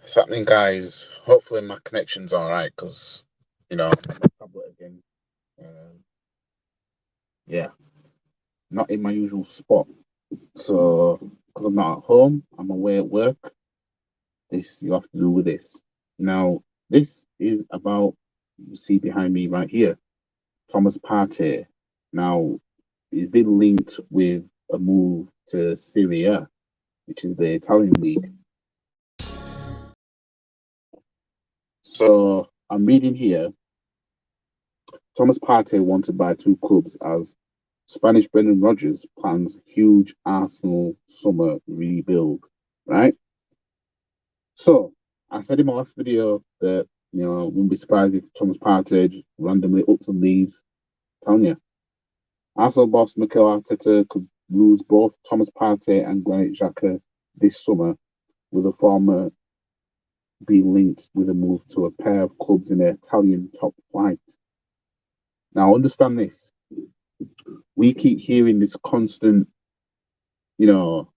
What's happening, guys? Hopefully my connection's all right because I'm on my tablet again. Um, yeah, not in my usual spot. So because I'm not at home, I'm away at work. This you have to do with this. Now, this is about you see behind me right here, Thomas Partey. Now, he's been linked with a move to Serie, which is the Italian league. So I'm reading here. Thomas Partey wanted by two clubs as Spanish Brendan Rodgers plans huge Arsenal summer rebuild, right? So I said in my last video that I wouldn't be surprised if Thomas Partey just randomly ups and leaves. Telling you, Arsenal boss Mikel Arteta could lose both Thomas Partey and Granit Xhaka this summer, with the former being linked with a move to a pair of clubs in the Italian top flight. Now, understand this: we keep hearing this constant, you know,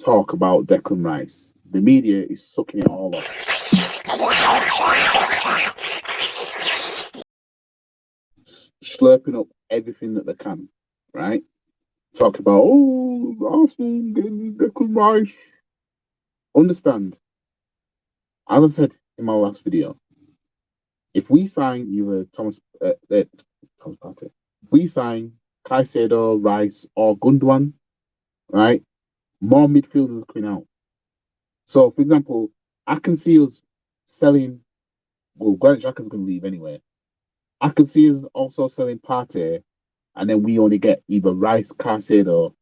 talk about Declan Rice. The media is sucking it all up, slurping up everything that they can, right? Talk about, Arsenal getting Declan Rice. Understand, as I said in my last video, if we sign either Thomas Partey, if we sign Caicedo, Rice, or Gundogan, right, more midfielders are coming out. So, for example, I can see us selling. Well, Granit Xhaka's going to leave anyway. I can see us also selling Partey, and then we only get either Rice, Caicedo,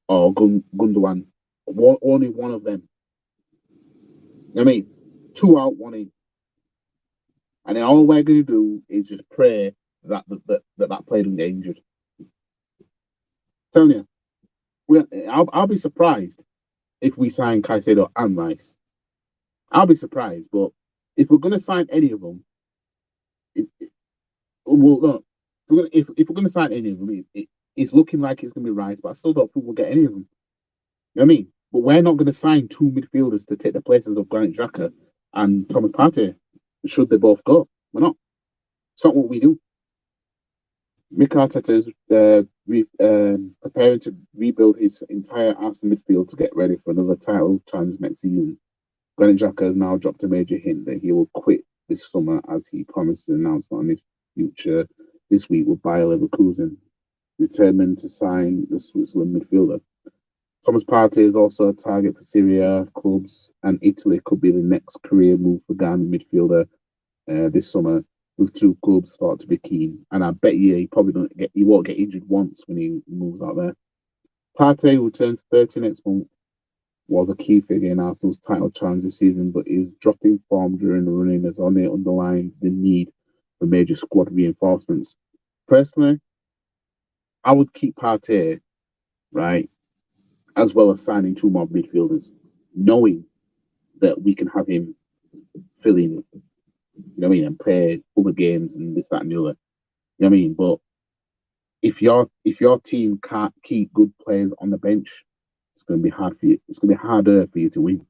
or Gundogan. Only one of them. I mean, two out, one in. And then all we're going to do is just pray that player doesn't get injured. Telling you, I'll be surprised if we sign Caicedo and Rice. I'll be surprised, but if we're going to sign any of them, well, no, if we're going to sign any of them, it's looking like it's going to be Rice, but I still don't think we'll get any of them. You know what I mean? But we're not going to sign two midfielders to take the places of Granit Xhaka and Thomas Partey. Should they both go? We're not. It's not what we do. Mikel Arteta is preparing to rebuild his entire Arsenal midfield to get ready for another title challenge next season. Granit Xhaka has now dropped a major hint that he will quit this summer, as he promised an announcement on his future this week with Bayer Leverkusen, determined to sign the Switzerland midfielder. Thomas Partey is also a target for Serie A clubs, and Italy could be the next career move for Ghana midfielder this summer, with two clubs thought to be keen. And I bet you he won't get injured once when he moves out there. Partey, who turns 30 next month, was a key figure in Arsenal's title challenge this season, but is dropping form during the running as only underlined the need for major squad reinforcements. Personally, I would keep Partey, right, as well as signing two more midfielders, knowing that we can have him fill in, you know what I mean, and play other games and this, that, and the other. You know what I mean? But if your team can't keep good players on the bench, it's going to be hard for you. It's going to be harder for you to win.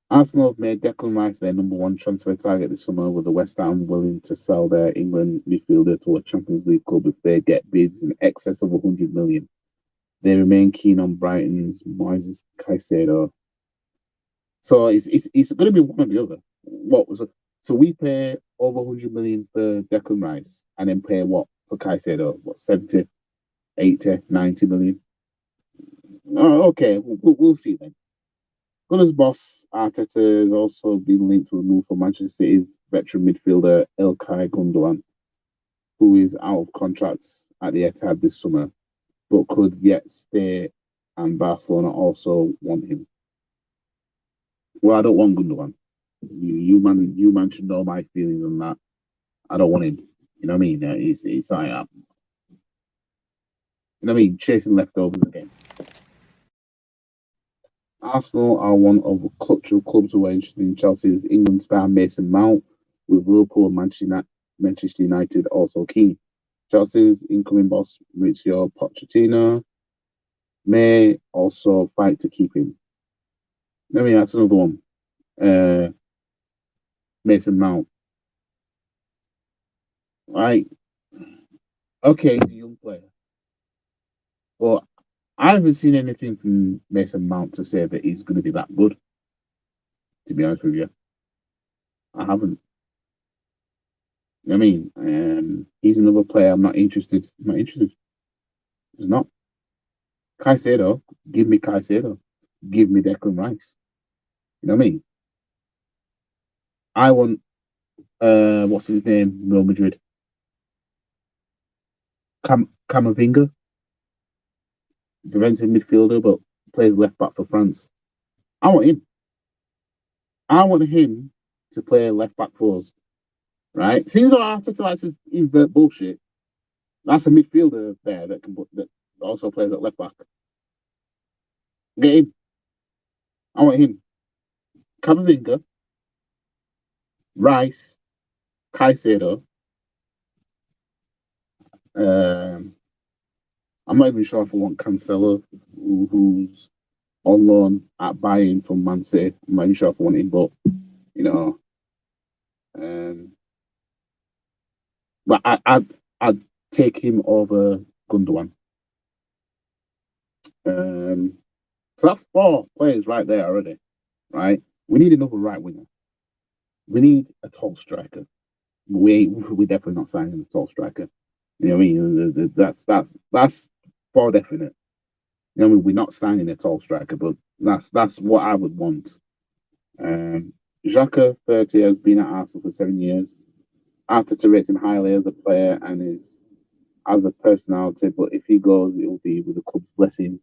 Arsenal have made Declan Rice their number one transfer target this summer, with the West Ham willing to sell their England midfielder to a Champions League club if they get bids in excess of 100 million. They remain keen on Brighton's Moises Caicedo. So it's going to be one or the other. What was it? So we pay over 100 million for Declan Rice and then pay what for Caicedo? What, 70, 80, 90 million? Oh, okay, we'll see then. Gunners boss Arteta has also been linked to a move for Manchester City's veteran midfielder Ilkay Gundogan, who is out of contract at the Etihad this summer, but could yet stay, and Barcelona also want him. Well, I don't want Gundogan. You mentioned all my feelings on that. I don't want him. You know what I mean? It's like you know what I mean, chasing leftovers again. Arsenal are one of a clutch of clubs who are interested in Chelsea's England star Mason Mount, with Liverpool and Manchester United also keen. Chelsea's incoming boss Mauricio Pochettino may also fight to keep him. I mean, that's another one. Mason Mount. Right. Okay, he's a young player. But I haven't seen anything from Mason Mount to say that he's going to be that good, to be honest with you. I haven't. I mean, he's another player I'm not interested. I'm not interested. He's not. Caicedo, give me Caicedo. Give me Declan Rice. You know what I mean? I want, what's his name? Real Madrid. Camavinga, defensive midfielder, but plays left back for France. I want him. I want him to play left back for us, right? Seems like Arteta likes to invert bullshit. That's a midfielder there that also plays at left back. Get him. I want him. Camavinga, Rice, Caicedo. Um, I'm not even sure if I want Cancelo, who's on loan at Bayern from Man City. I'm not even sure if I want him, but you know, um, but I'd take him over Gundogan. So that's four players right there already, right? We need another right winger. We need a tall striker. We're definitely not signing a tall striker. You know what I mean? That's for definite. You know what I mean? We're not signing a tall striker, but that's what I would want. Xhaka, 30, has been at Arsenal for 7 years. Arteta rates him highly as a player and is as a personality, but if he goes, it will be with the club's blessing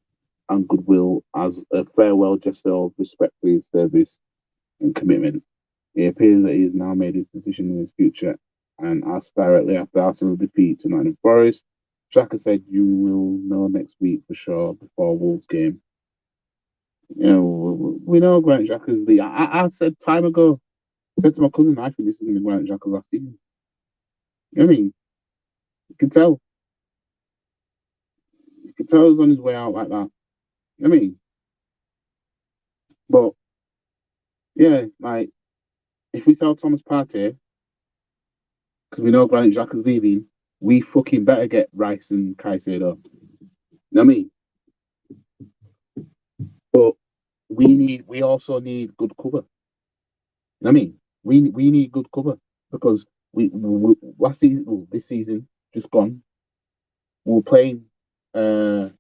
and goodwill as a farewell gesture of respect for his service and commitment. It appears that he has now made his decision in his future and asked directly after Arsenal defeat to Nottingham Forest. Xhaka said, "You will know next week for sure before Wolves game." You know, we know Grant Xhaka's the. I said time ago, I said to my cousin, I think this is going to be Grant Xhaka's last season. You know what I mean? You can tell. You can tell he's on his way out like that. You know what I mean? But yeah, like if we sell Thomas Partey, because we know Granit Xhaka's leaving, we fucking better get Rice and Caicedo. You know what I mean? But we also need good cover. You know what I mean? We need good cover because we last season, well, this season just gone, we were playing Xhaka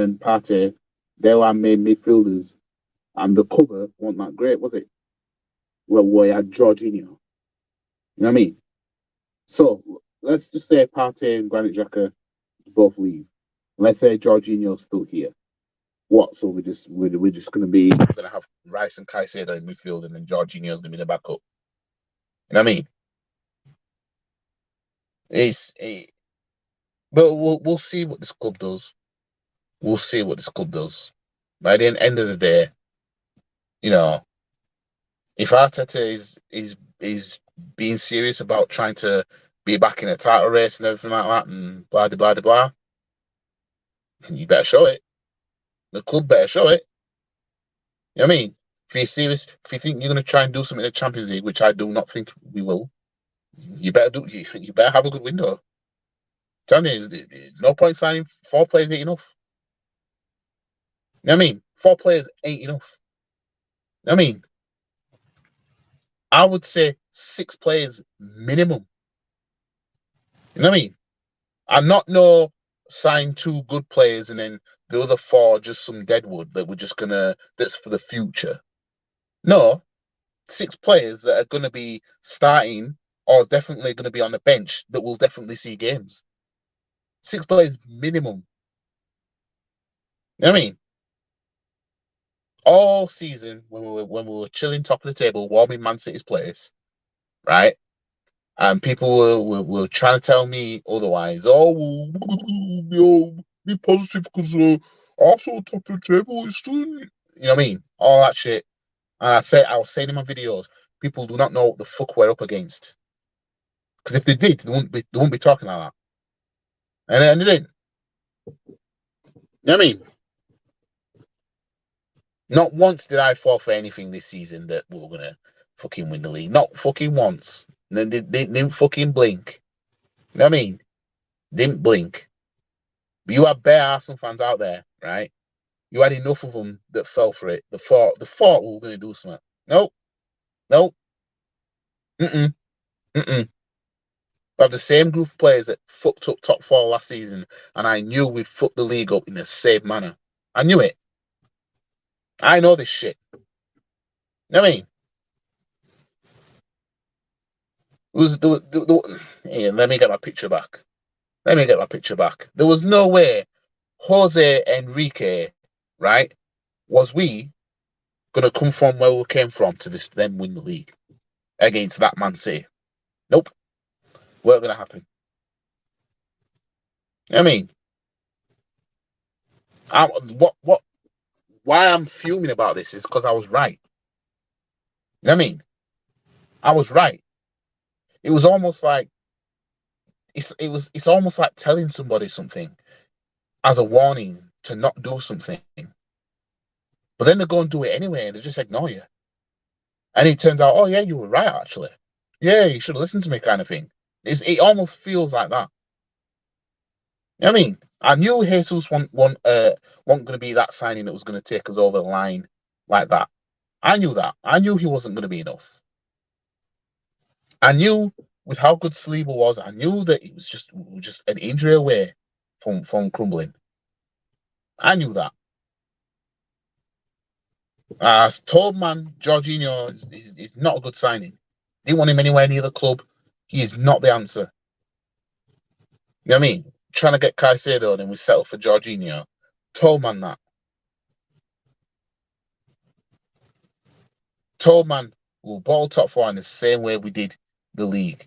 and Partey. They were our main midfielders, and the cover wasn't that great, was it? Well, we had Jorginho. You know what I mean? So let's just say Partey and Granit Xhaka both leave. Let's say Jorginho's still here. What? So we're just gonna have Rice and Caicedo in midfield, and then Jorginho's gonna be the backup. You know what I mean? It's it, but we'll see what this club does. We'll see what this club does. By the end of the day, you know, if Arteta is being serious about trying to be back in a title race and everything like that, and blah blah blah blah, you better show it. The club better show it. You know what I mean? If you're serious, if you think you're going to try and do something in the Champions League, which I do not think we will, you better you better have a good window. Tell me, there's no point signing four players ain't enough. You know what I mean? Four players ain't enough. You know what I mean? I would say six players minimum. You know what I mean? I'm not no sign two good players and then the other four just some deadwood that we're just gonna that's for the future. No, six players that are gonna be starting or definitely gonna be on the bench that will definitely see games. Six players minimum. You know what I mean? All season when we were chilling top of the table, warming Man City's place, right? And people were trying to tell me otherwise. Oh, be positive because Arsenal top of the table is true. You know what I mean? All that shit. And I was saying in my videos, people do not know what the fuck we're up against. Because if they did, they wouldn't be talking like that. And they didn't. You know what I mean? Not once did I fall for anything this season that we were gonna fucking win the league. Not fucking once. They didn't fucking blink. You know what I mean? Didn't blink. But you had bare Arsenal fans out there, right? You had enough of them that fell for it. The thought we were gonna do something. Nope. Nope. Mm-mm. Mm-mm. We have the same group of players that fucked up top four last season, and I knew we'd fuck the league up in the same manner. I knew it. I know this shit. You know what I mean? It was Hey, let me get my picture back. Let me get my picture back. There was no way Jose Enrique, right, was we gonna come from where we came from to this then win the league against that Man City. Nope. Weren't gonna happen. You know what I mean? What why I'm fuming about this is because I was right. You know what I mean? I was right. It was almost like it's almost like telling somebody something as a warning to not do something. But then they go and do it anyway and they just ignore you. And it turns out, oh yeah, you were right actually. Yeah, you should have listened to me kind of thing. It almost feels like that. You know what I mean? I knew Jesus wasn't gonna be that signing that was gonna take us over the line like that. I knew that. I knew he wasn't gonna be enough. I knew with how good Saliba was, I knew that it was just an injury away from crumbling. I knew that. As told man, Jorginho is not a good signing. Didn't want him anywhere near the club. He is not the answer. You know what I mean? Trying to get Caicedo, then we settle for Jorginho. Told man that. Told man we'll ball top four in the same way we did the league.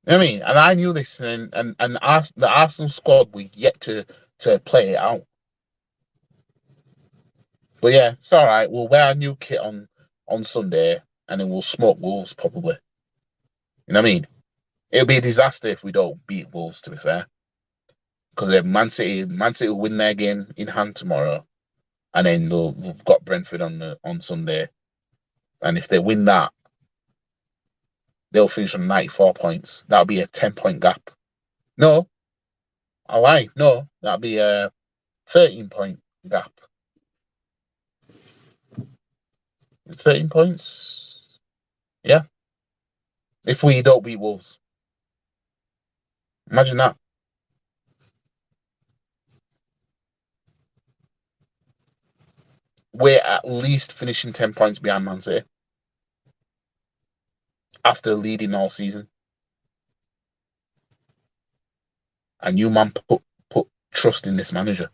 You know what I mean? And I knew this, and the Arsenal squad were yet to play it out. But yeah, it's all right. We'll wear our new kit on Sunday, and then we'll smoke Wolves probably. You know what I mean? It'll be a disaster if we don't beat Wolves. To be fair, because Man City will win their game in hand tomorrow, and then they've got Brentford on Sunday, and if they win that, they'll finish on 94 points. That'll be a 10-point gap. No, I lie. No, that'll be a 13-point gap. 13 points. Yeah, if we don't beat Wolves, imagine that. We're at least finishing 10 points behind Man City after leading all season. And you man put trust in this manager,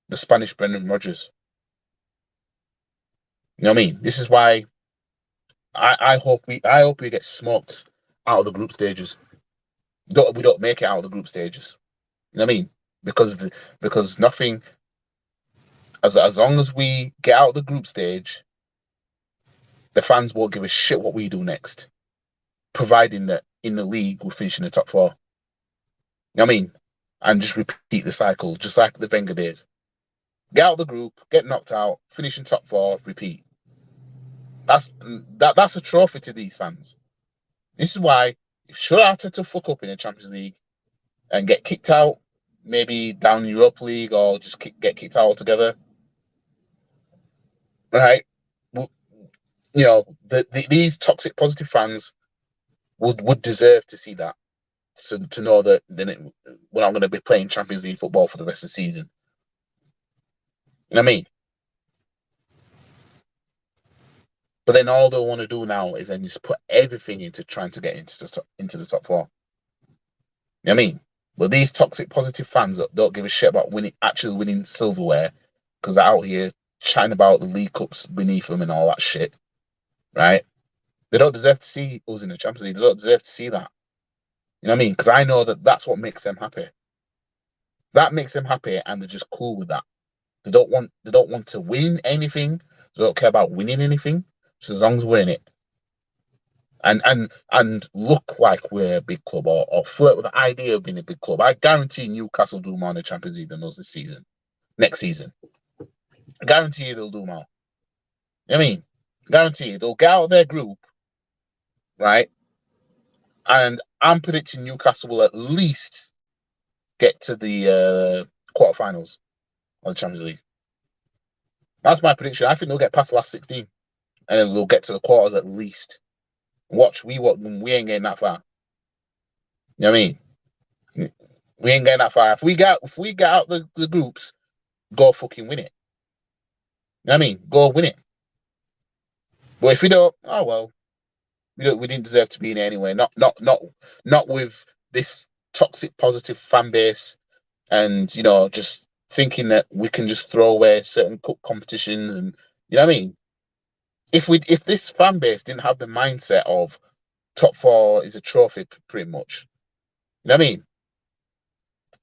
the Spanish Brendan Rodgers. You know what I mean? This is why I hope we get smoked out of the group stages. We don't make it out of the group stages. You know what I mean? Because nothing as long as we get out of the group stage, the fans won't give a shit what we do next, providing that in the league we finish in the top four. You know what I mean? And just repeat the cycle, just like the Wenger days. Get out of the group, get knocked out, finish in top four, repeat. That's a trophy to these fans. This is why if should Arteta fuck up in the Champions League and get kicked out, maybe down in Europa League or just get kicked out altogether, right? Well, you know, these toxic positive fans would deserve to see that, to know that then we're not going to be playing Champions League football for the rest of the season. You know what I mean? But then all they want to do now is then just put everything into trying to get into the top four. You know what I mean? But these toxic positive fans that don't give a shit about actually winning silverware because they're out here chatting about the League Cups beneath them and all that shit, right? They don't deserve to see us in the Champions League. They don't deserve to see that. You know what I mean? Because I know that that's what makes them happy. That makes them happy, and they're just cool with that. They don't want to win anything. They don't care about winning anything. Just as long as we're in it. and look like we're a big club or flirt with the idea of being a big club, I guarantee Newcastle do more in the Champions League than us this season. Next season. I guarantee you they'll do more. I mean, guarantee you they'll get out of their group, right? And I'm predicting Newcastle will at least get to the quarterfinals of the Champions League. That's my prediction. I think they'll get past the last 16, and then they'll get to the quarters at least. Watch, we ain't getting that far. You know what I mean? We ain't getting that far. If we get out the groups, go fucking win it. You know what I mean? Go win it. But if we don't, oh well. We didn't deserve to be in it anyway. Not with this toxic positive fan base, and just thinking that we can just throw away certain cup competitions, and you know what I mean. If this fan base didn't have the mindset of top four is a trophy, pretty much, you know what I mean.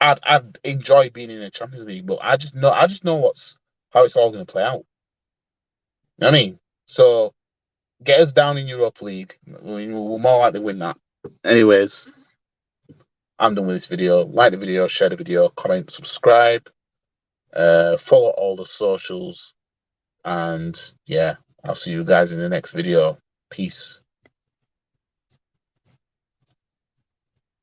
I'd enjoy being in the Champions League, but I just know how it's all going to play out. You know what I mean? So get us down in Europa League. We'll more likely win that. Anyways, I'm done with this video. Like the video, share the video, comment, subscribe, follow all the socials, and yeah, I'll see you guys in the next video. Peace.